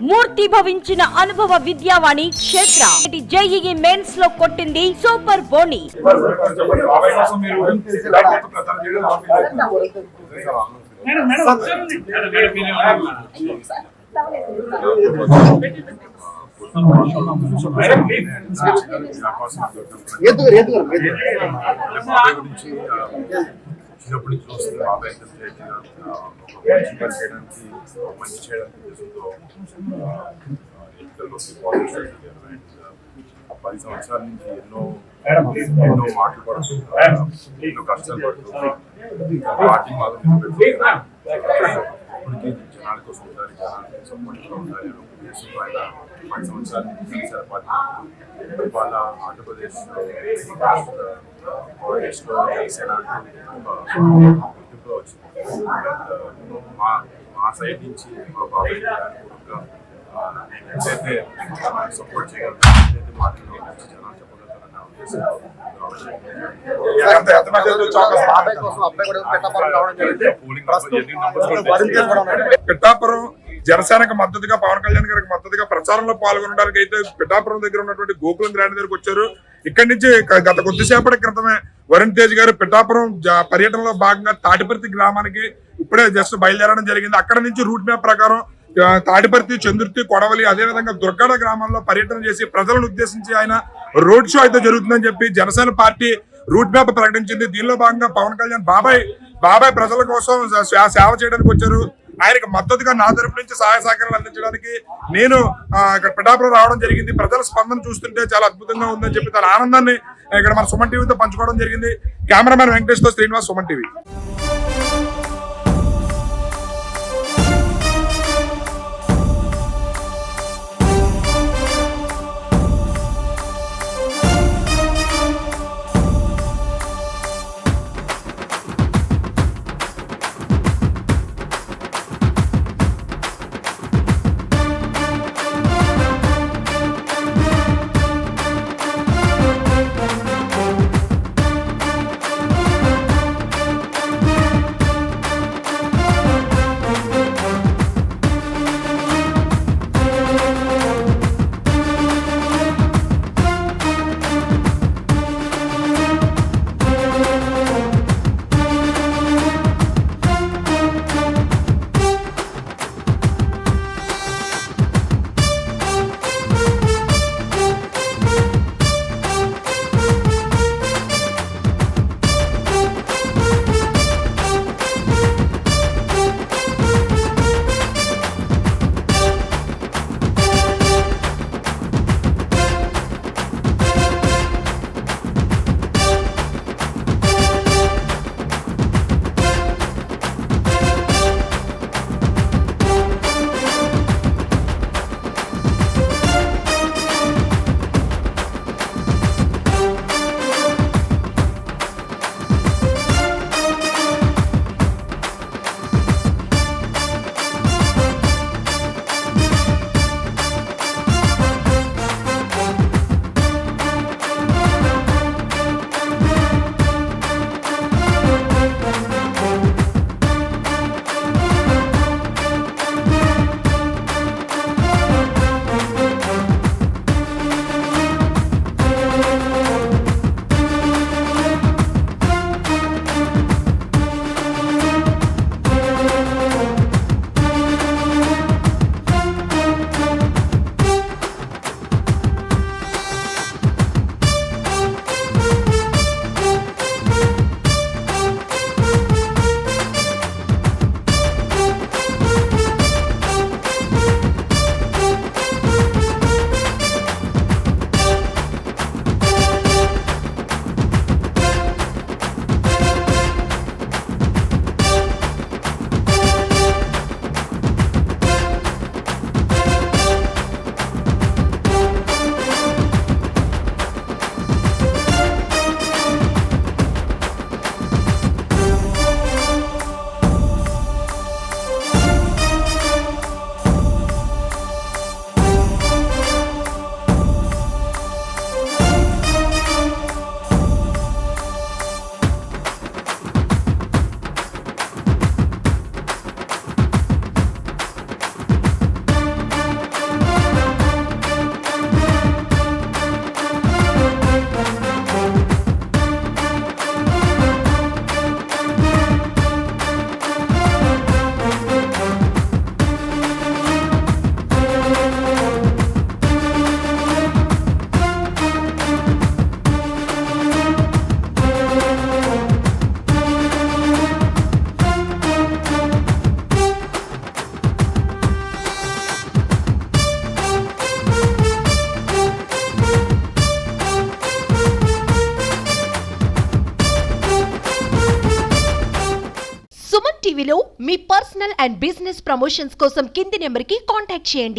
మూర్తి భవించిన అనుభవ విద్యావాణి క్షేత్ర JEE mains లో కొట్టింది సూపర్ బోని. చిన్నప్పటి నుంచి చూస్తుంది బాబాయ్ మంచి పని చేయడానికి మంచి చేయడానికి ఉద్దేశంతో అండ్ 10 సంవత్సరాల నుంచి ఎన్నో మాటలు పడుతూ ఎన్నో కష్టాలు పడుతూ పార్టీ మాత్రం ఇప్పటికీ జనాల కోసం ఉండాలి, జనాలకి సపోర్ట్గా ఉండాలి అనే ఉద్దేశంతో ఆయన 10 సంవత్సరాల నుంచి జనసేన పార్టీ వాళ్ళ ఆంధ్రప్రదేశ్ జనసేన గుర్తింపులో వచ్చింది. మా సైడ్ నుంచి మా బాబాయ్ ఎంతైతే సపోర్ట్ చేయగలుగుతాం పార్టీలో జనాలు చెప్పగలుగుతారన్న ఉద్దేశంతో పిఠాపురం జనసేనకు మద్దతుగా పవన్ కళ్యాణ్ గారికి మద్దతుగా ప్రచారంలో పాల్గొనడానికి అయితే పిఠాపురం దగ్గర ఉన్నటువంటి గోకులం గ్రాండ్ దగ్గరకు వచ్చారు. ఇక్కడి నుంచి గత కొద్దిసేపటి క్రితమే వరుణ్ తేజ్ గారు పిఠాపురం పర్యటనలో భాగంగా తాటిపర్తి గ్రామానికి ఇప్పుడే జస్ట్ బయలుదేరడం జరిగింది. అక్కడ నుంచి రూట్ మ్యాప్ ప్రకారం తాటిపర్తి, చందుర్తి, కొడవలి, అదేవిధంగా దుర్గాడ గ్రామాల్లో పర్యటన చేసి ప్రజలను ఉద్దేశించి ఆయన రోడ్ షో అయితే జరుగుతుందని చెప్పి జనసేన పార్టీ రూట్ మ్యాప్ ప్రకటించింది. దీనిలో భాగంగా పవన్ కళ్యాణ్ బాబాయ్ ప్రజల కోసం సేవ చేయడానికి వచ్చారు. ఆయనకు మద్దతుగా నా తరపు నుంచి సహాయ సహకారాలు అందించడానికి నేను ఇక్కడ పిఠాపురం రావడం జరిగింది. ప్రజల స్పందన చూస్తుంటే చాలా అద్భుతంగా ఉందని చెప్పి తన ఆనందాన్ని ఇక్కడ మన సుమన్ టీవీతో పంచుకోవడం జరిగింది. కెమెరామెన్ వెంకటేష్ తో శ్రీనివాస్, సుమన్ టీవీ. టీవీలో మీ పర్సనల్ అండ్ బిజినెస్ ప్రమోషన్స్ కోసం కింది నెంబర్కి కాంటాక్ట్ చేయండి.